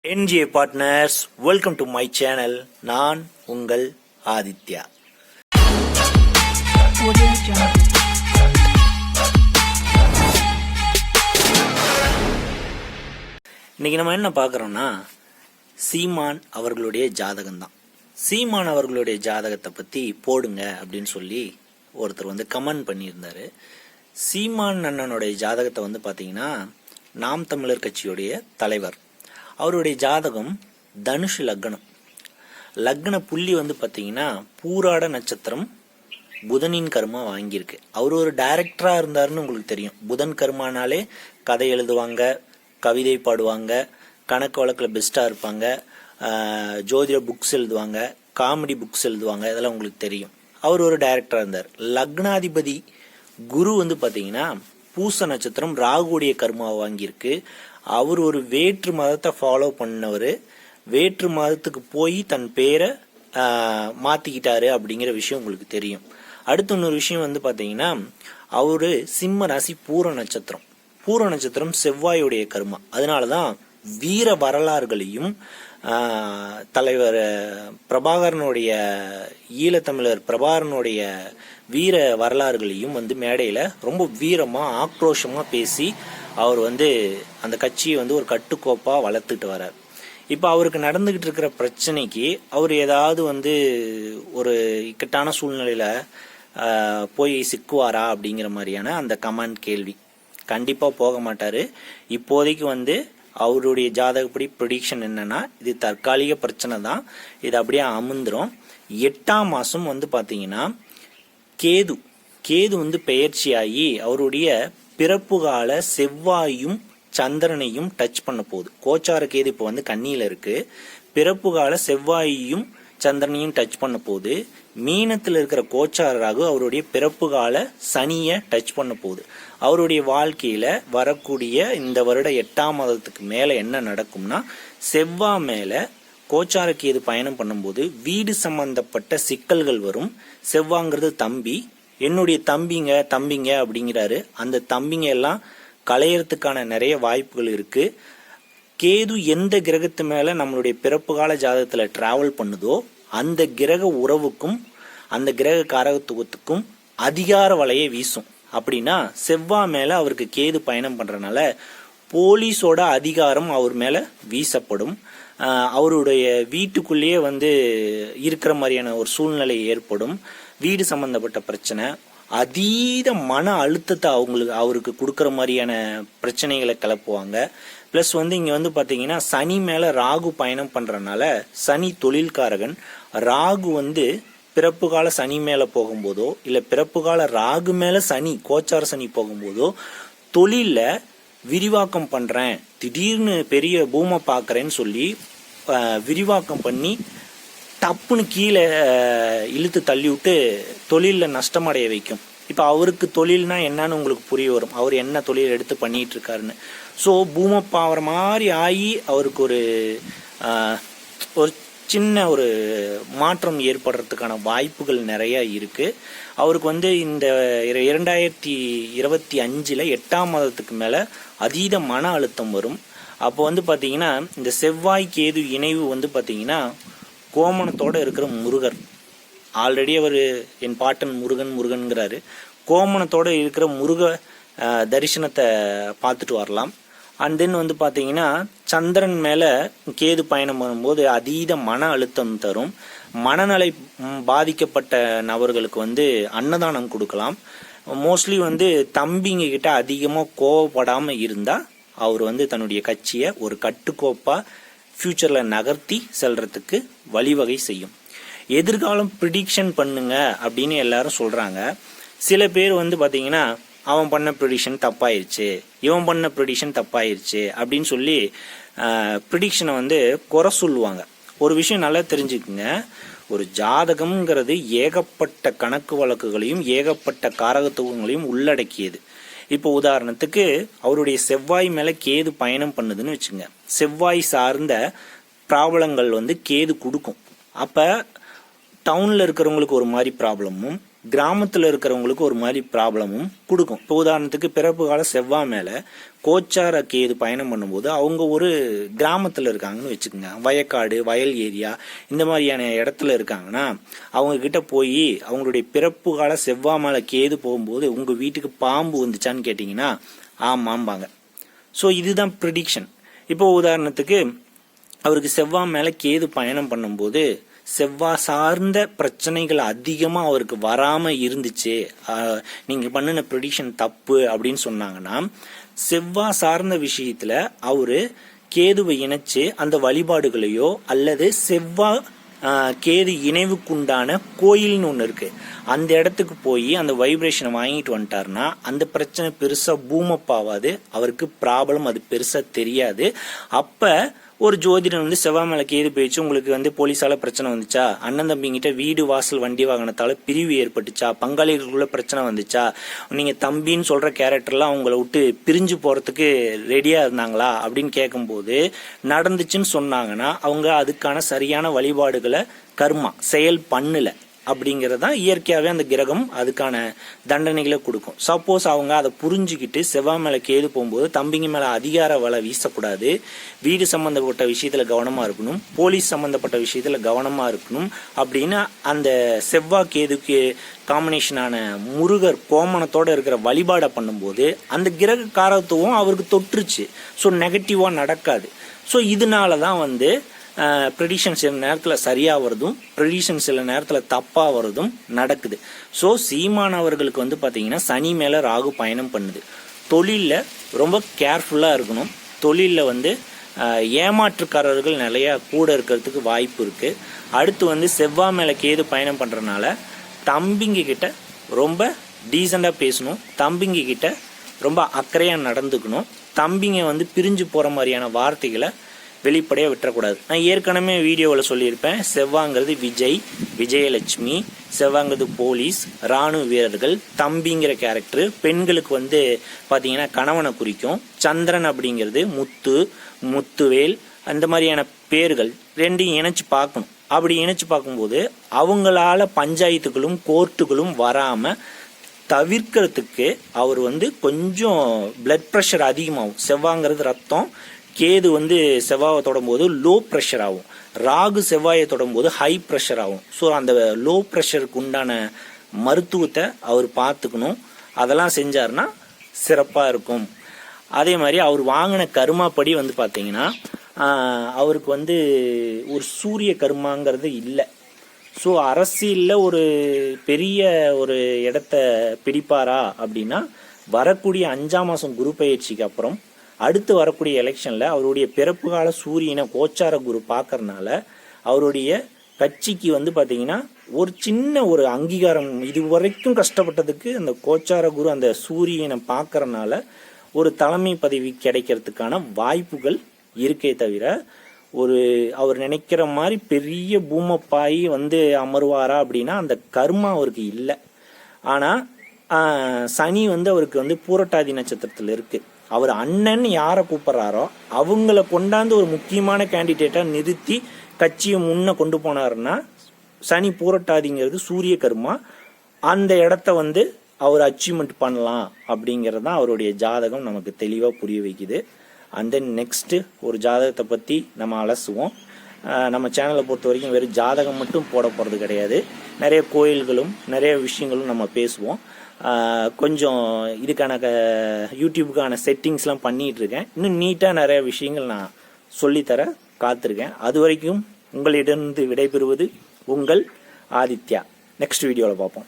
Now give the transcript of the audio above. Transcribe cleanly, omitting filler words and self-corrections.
NGA Partners, welcome to my channel. நான் உங்கள் ஆதித்யா. இன்னைக்கு நம்ம என்ன பார்க்குறோம்னா சீமான் அவர்களுடைய ஜாதகம் தான். சீமான் அவர்களுடைய ஜாதகத்தை பற்றி போடுங்க அப்படின்னு சொல்லி ஒருத்தர் வந்து கமெண்ட் பண்ணியிருந்தாரு. சீமான் அண்ணனுடைய ஜாதகத்தை வந்து பார்த்தீங்கன்னா நாம் தமிழர் கட்சியுடைய தலைவர். அவருடைய ஜாதகம் தனுஷ் லக்னம். லக்ன புள்ளி வந்து பார்த்தீங்கன்னா பூராட நட்சத்திரம் புதனின் கர்மா வாங்கியிருக்கு. அவர் ஒரு டைரக்டராக இருந்தாருன்னு உங்களுக்கு தெரியும். புதன் கர்மானாலே கதை எழுதுவாங்க, கவிதை பாடுவாங்க, கணக்கு வழக்கில் பெஸ்ட்டாக இருப்பாங்க, ஜோதிட புக்ஸ் எழுதுவாங்க, காமெடி புக்ஸ் எழுதுவாங்க, இதெல்லாம் உங்களுக்கு தெரியும். அவர் ஒரு டைரக்டராக இருந்தார். லக்னாதிபதி குரு வந்து பார்த்தீங்கன்னா பூச நட்சத்திரம் ராகுடைய கர்மாவை வாங்கியிருக்கு. அவர் ஒரு வேற்று மதத்தை ஃபாலோ பண்ணவர். வேற்று மதத்துக்கு போய் தன் பேரை மாற்றிக்கிட்டாரு அப்படிங்கிற விஷயம் உங்களுக்கு தெரியும். அடுத்த இன்னொரு விஷயம் வந்து பார்த்தீங்கன்னா அவரு சிம்ம ராசி பூர நட்சத்திரம். பூர நட்சத்திரம் செவ்வாயுடைய கர்மா. அதனால தான் வீர வரலாறுகளையும் தலைவர் பிரபாகரனுடைய ஈழத்தமிழர் பிரபாகரனுடைய வீர வரலாறுகளையும் வந்து மேடையில் ரொம்ப வீரமாக ஆக்ரோஷமாக பேசி அவர் வந்து அந்த கட்சியை வந்து ஒரு கட்டுக்கோப்பாக வளர்த்துட்டு வர்றார். இப்போ அவருக்கு நடந்துக்கிட்டு இருக்கிற பிரச்சனைக்கு அவர் ஏதாவது வந்து ஒரு இக்கட்டான சூழ்நிலையில் போய் சிக்குவாரா அப்படிங்கிற மாதிரியான அந்த கமெண்ட் கேள்வி. கண்டிப்பாக போக மாட்டார். இப்போதைக்கு வந்து அவருடைய ஜாதகப்படி ப்ரெடிக்ஷன் என்னன்னா இது தற்காலிக பிரச்சனை தான், இது அப்படியே அமுந்துரும். 8ஆம் மாதம் வந்து பார்த்தீங்கன்னா கேது வந்து பெயர்ச்சியாகி அவருடைய பிறப்பு கால செவ்வாயும் சந்திரனையும் டச் பண்ண போகுது. கோச்சார கேது இப்போ வந்து கன்னியில இருக்கு. பிறப்பு கால செவ்வாயையும் சந்திரனையும் டச் பண்ண போகுது. மீனத்தில் இருக்கிற கோச்சார ராகு அவருடைய பிறப்பு கால சனியை டச் பண்ண போகுது. அவருடைய வாழ்க்கையில வரக்கூடிய இந்த வருட 8ஆம் மாதத்துக்கு மேல என்ன நடக்கும்னா செவ்வாய் மேல கோச்சார கேது பயணம் பண்ணும்போது வீடு சம்பந்தப்பட்ட சிக்கல்கள் வரும். செவ்வாங்கிறது தம்பி, என்னுடைய தம்பிங்க அப்படிங்கிறாரு. அந்த தம்பிங்க எல்லாம் களையறதுக்கான நிறைய வாய்ப்புகள் இருக்கு. கேது எந்த கிரகத்து மேல நம்மளுடைய பிறப்பு கால ஜாதகத்துல டிராவல் பண்ணுதோ அந்த கிரக உறவுக்கும் அந்த கிரக காரகத்துவத்துக்கும் அதிகார வலையை வீசும். அப்படின்னா செவ்வாய் மேல அவருக்கு கேது பயணம் பண்றதுனால போலீஸோட அதிகாரம் அவர் மேல வீசப்படும். அவருடைய வீட்டுக்குள்ளேயே வந்து இருக்கிற மாதிரியான ஒரு சூழ்நிலை ஏற்படும். வீடு சம்பந்தப்பட்ட பிரச்சனை, அதீத மன அழுத்தத்தை அவருக்கு கொடுக்குற மாதிரியான பிரச்சனைகளை கிளப்புவாங்க. ப்ளஸ் வந்து இங்கே வந்து பார்த்தீங்கன்னா சனி மேலே ராகு பயணம் பண்ணுறதுனால சனி தொழில்காரகன். ராகு வந்து பிறப்பு கால சனி மேலே போகும்போதோ இல்லை பிறப்பு கால ராகு மேலே சனி கோச்சார சனி போகும்போதோ தொழிலில் விரிவாக்கம் பண்ணுறேன், திடீர்னு பெரிய பூமை பார்க்குறேன்னு சொல்லி விரிவாக்கம் பண்ணி டப்புன்னு கீழே இழுத்து தள்ளி விட்டு தொழிலில் நஷ்டமடைய வைக்கும். இப்போ அவருக்கு தொழில்னா என்னன்னு உங்களுக்கு புரிய வரும், அவர் என்ன தொழில் எடுத்து பண்ணிட்டு இருக்காருன்னு. ஸோ பூமப்பாவர மாதிரி ஆகி அவருக்கு ஒரு சின்ன ஒரு மாற்றம் ஏற்படுறதுக்கான வாய்ப்புகள் நிறைய இருக்கு. அவருக்கு வந்து இந்த 2025 8ஆம் மாதத்துக்கு மேலே அதீத மன அழுத்தம் வரும். அப்போ வந்து பார்த்தீங்கன்னா இந்த செவ்வாய் கேது இணைவு வந்து பார்த்தீங்கன்னா கோமணத்தோட இருக்கிற முருகர். ஆல்ரெடி அவர் என் பாட்டன் முருகன்கிறாரு. கோமணத்தோட இருக்கிற முருக தரிசனத்தை பார்த்துட்டு வரலாம். அண்ட் தென் வந்து பார்த்தீங்கன்னா சந்திரன் மேலே கேது பயணம் பண்ணும்போது அதீத மன அழுத்தம் தரும். மனநலை பாதிக்கப்பட்ட நபர்களுக்கு வந்து அன்னதானம் கொடுக்கலாம். மோஸ்ட்லி வந்து தம்பிங்க கிட்ட அதிகமாக கோவப்படாமல் இருந்தால் அவர் வந்து தன்னுடைய கட்சியை ஒரு கட்டுக்கோப்பாக ஃபியூச்சரில் நகர்த்தி செல்றதுக்கு வழிவகை செய்யும். எதிர்காலம் ப்ரிடிக்ஷன் பண்ணுங்க அப்படின்னு எல்லாரும் சொல்கிறாங்க. சில பேர் வந்து பார்த்தீங்கன்னா அவன் பண்ண ப்ரிடிக்ஷன் தப்பாயிருச்சு, இவன் பண்ண ப்ரிடிக்ஷன் தப்பாயிருச்சு அப்படின்னு சொல்லி ப்ரிடிக்ஷனை வந்து குறை சொல்லுவாங்க. ஒரு விஷயம் நல்லா தெரிஞ்சுக்குங்க, ஒரு ஜாதகம்ங்கிறது ஏகப்பட்ட கணக்கு வழக்குகளையும் ஏகப்பட்ட காரகத்துவங்களையும் உள்ளடக்கியது. இப்போ உதாரணத்துக்கு அவருடைய செவ்வாய் மேலே கேது பயணம் பண்ணுதுன்னு வச்சுங்க. செவ்வாய் சார்ந்த ப்ராப்ளங்கள் வந்து கேது கொடுக்கும். அப்போ டவுனில் இருக்கிறவங்களுக்கு ஒரு மாதிரி ப்ராப்ளமும் கிராமத்தில் இருக்கிறவங்களுக்கு ஒரு மாதிரி ப்ராப்ளமும் கொடுக்கும். இப்போ உதாரணத்துக்கு பிறப்பு கால செவ்வாய் மேலே கோச்சார கேது பயணம் பண்ணும்போது அவங்க ஒரு கிராமத்தில் இருக்காங்கன்னு வச்சுக்கோங்க, வயக்காடு வயல் ஏரியா இந்த மாதிரியான இடத்துல இருக்காங்கன்னா அவங்க கிட்ட போய் அவங்களுடைய பிறப்பு கால செவ்வாய் மேலே கேது போகும்போது உங்கள் வீட்டுக்கு பாம்பு வந்துச்சான்னு கேட்டிங்கன்னா ஆமாம்பாங்க. ஸோ இதுதான் ப்ரிடிக்ஷன். இப்போ உதாரணத்துக்கு அவருக்கு செவ்வாய் மேலே கேது பயணம் பண்ணும்போது செவ்வாய் சார்ந்த பிரச்சனைகள் அதிகமாக அவருக்கு வராமல் இருந்துச்சு, நீங்கள் பண்ணின ப்ரெடிக்ஷன் தப்பு அப்படின்னு சொன்னாங்கன்னா செவ்வாய் சார்ந்த விஷயத்தில் அவரு கேதுவை இணைச்சு அந்த வழிபாடுகளையோ அல்லது செவ்வாய் கேது இணைவுக்குண்டான கோயில்னு ஒன்று இருக்கு, அந்த இடத்துக்கு போய் அந்த வைப்ரேஷனை வாங்கிட்டு வந்துட்டாருன்னா அந்த பிரச்சனை பெருசாக பூமப் ஆகாது, அவருக்கு ப்ராப்ளம் அது பெருசாக தெரியாது. அப்போ ஒரு ஜோதிடன் வந்து செவ்வாய் மேலே கேது போயிடுச்சு, உங்களுக்கு வந்து போலீஸால பிரச்சனை வந்துச்சா, அண்ணன் தம்பிங்கிட்ட வீடு வாசல் வண்டி வாகனத்தால பிரிவு ஏற்பட்டுச்சா, பங்காளிகளுக்குள்ள பிரச்சனை வந்துச்சா, நீங்க தம்பின்னு சொல்ற கேரக்டர்லாம் அவங்கள விட்டு பிரிஞ்சு போறதுக்கு ரெடியா இருந்தாங்களா அப்படின்னு கேட்கும்போது நடந்துச்சுன்னு சொன்னாங்கன்னா அவங்க அதுக்கான சரியான வழிபாடுகளை கர்மா செயல் பண்ணல அப்படிங்கிறது தான் இயற்கையாகவே அந்த கிரகம் அதுக்கான தண்டனைகளை கொடுக்கும். சப்போஸ் அவங்க அதை புரிஞ்சுக்கிட்டு செவ்வாய் மேலே கேது போகும்போது தம்பிங்க மேலே அதிகார வலை வீசக்கூடாது, வீடு சம்மந்தப்பட்ட விஷயத்தில் கவனமாக இருக்கணும், போலீஸ் சம்மந்தப்பட்ட விஷயத்தில் கவனமாக இருக்கணும் அப்படின்னு அந்த செவ்வாய் கேதுக்கு காம்பினேஷனான முருகர் கோமணத்தோடு இருக்கிற வழிபாடை பண்ணும்போது அந்த கிரக காரத்துவம் அவருக்கு தொற்றுச்சு. ஸோ நெகட்டிவாக நடக்காது. ஸோ இதனால தான் வந்து ப்ரெடிக்ஷன் சில நேரத்தில் சரியாக வருதும் ப்ரெடிக்ஷன் சில நேரத்தில் தப்பாக வருதும் நடக்குது. ஸோ சீமான் அவர்களுக்கு வந்து பார்த்தீங்கன்னா சனி மேலே ராகு பயணம் பண்ணுது. தொழிலில் ரொம்ப கேர்ஃபுல்லாக இருக்கணும். தொழிலில் வந்து ஏமாற்றுக்காரர்கள் நிறையா கூட இருக்கிறதுக்கு வாய்ப்பு இருக்குது. அடுத்து வந்து செவ்வாய் மேலே கேது பயணம் பண்ணுறதுனால தம்பிங்க கிட்ட ரொம்ப டீசெண்டாக பேசணும், தம்பிங்க கிட்ட ரொம்ப அக்கறையாக நடந்துக்கணும், தம்பிங்க வந்து பிரிஞ்சு போகிற மாதிரியான வார்த்தைகளை வெளிப்படையாக விட்டுறக்கூடாது. நான் ஏற்கனவே வீடியோவில் சொல்லியிருப்பேன், செவ்வாங்கிறது விஜய், விஜயலட்சுமி, செவ்வாங்கிறது போலீஸ், இராணுவ வீரர்கள், தம்பிங்கிற கேரக்டர் பெண்களுக்கு வந்து பார்த்தீங்கன்னா கணவனை குறிக்கும், சந்திரன் அப்படிங்கிறது முத்து, முத்துவேல் அந்த மாதிரியான பேர்கள் ரெண்டையும் இணைச்சு பார்க்கணும். அப்படி இணைச்சு பார்க்கும்போது அவங்களால பஞ்சாயத்துகளும் கோர்ட்டுகளும் வராமல் தவிர்க்கிறதுக்கு அவர் வந்து கொஞ்சம் பிளட் ப்ரெஷர் அதிகமாகும். செவ்வாங்கிறது ரத்தம், கேது வந்து செவ்வாயை தொடும்போது லோ ப்ரெஷர் ஆகும், ராகு செவ்வாயை தொடும்போது ஹை ப்ரெஷர் ஆகும். ஸோ அந்த லோ ப்ரெஷருக்கு உண்டான மருத்துவத்தை அவர் பார்த்துக்கணும். அதெல்லாம் செஞ்சார்னா சிறப்பாக இருக்கும். அதே மாதிரி அவர் வாங்கின கர்மாப்படி வந்து பார்த்தீங்கன்னா அவருக்கு வந்து ஒரு சூரிய கர்மாங்கிறது இல்லை. ஸோ அரசியலில் ஒரு பெரிய ஒரு இடத்த பிடிப்பாரா அப்படின்னா வரக்கூடிய 5ஆம் மாதம் குரு பயிற்சிக்கு அப்புறம் அடுத்து வரக்கூடிய எலெக்ஷனில் அவருடைய பிறப்பு கால சூரியனை கோச்சார குரு பார்க்கறனால அவருடைய கட்சிக்கு வந்து பார்த்தீங்கன்னா ஒரு சின்ன ஒரு அங்கீகாரம், இது வரைக்கும் கஷ்டப்பட்டதுக்கு அந்த கோச்சார குரு அந்த சூரியனை பார்க்கறனால ஒரு தலைமை பதவி கிடைக்கிறதுக்கான வாய்ப்புகள் இருக்கே தவிர ஒரு அவர் நினைக்கிற மாதிரி பெரிய பூமப்பாயி வந்து அமருவாரா அப்படின்னா அந்த கர்மா அவருக்கு இல்லை. ஆனால் சனி வந்து அவருக்கு வந்து பூரட்டாதி நட்சத்திரத்தில் இருக்குது. அவர் அண்ணன் யாரை கூப்பிட்றாரோ அவங்கள கொண்டாந்து ஒரு முக்கியமான கேண்டிடேட்டாக நிறுத்தி கட்சியை முன்ன கொண்டு போனாருன்னா சனி பூரட்டாதிங்கிறது சூரிய கர்மா, அந்த இடத்த வந்து அவர் அச்சீவ்மெண்ட் பண்ணலாம் அப்படிங்கிறது தான் அவருடைய ஜாதகம் நமக்கு தெளிவாக புரிய வைக்குது. அண்ட் தென் நெக்ஸ்ட்டு ஒரு ஜாதகத்தை பற்றி நம்ம அலசுவோம். நம்ம சேனலை பொறுத்த வரைக்கும் வெறும் ஜாதகம் மட்டும் போட போகிறது கிடையாது, நிறைய கோயில்களும் நிறைய விஷயங்களும் நம்ம பேசுவோம். கொஞ்சம் இதுக்கான யூடியூபுக்கான செட்டிங்ஸ்லாம் பண்ணிகிட்ருக்கேன். இன்னும் நீட்டாக நிறைய விஷயங்கள் நான் சொல்லித்தர காத்திருக்கேன். அது வரைக்கும் உங்களிடமிருந்து விடைபெறுவது உங்கள் ஆதித்யா. நெக்ஸ்ட் வீடியோவில் பார்ப்போம்.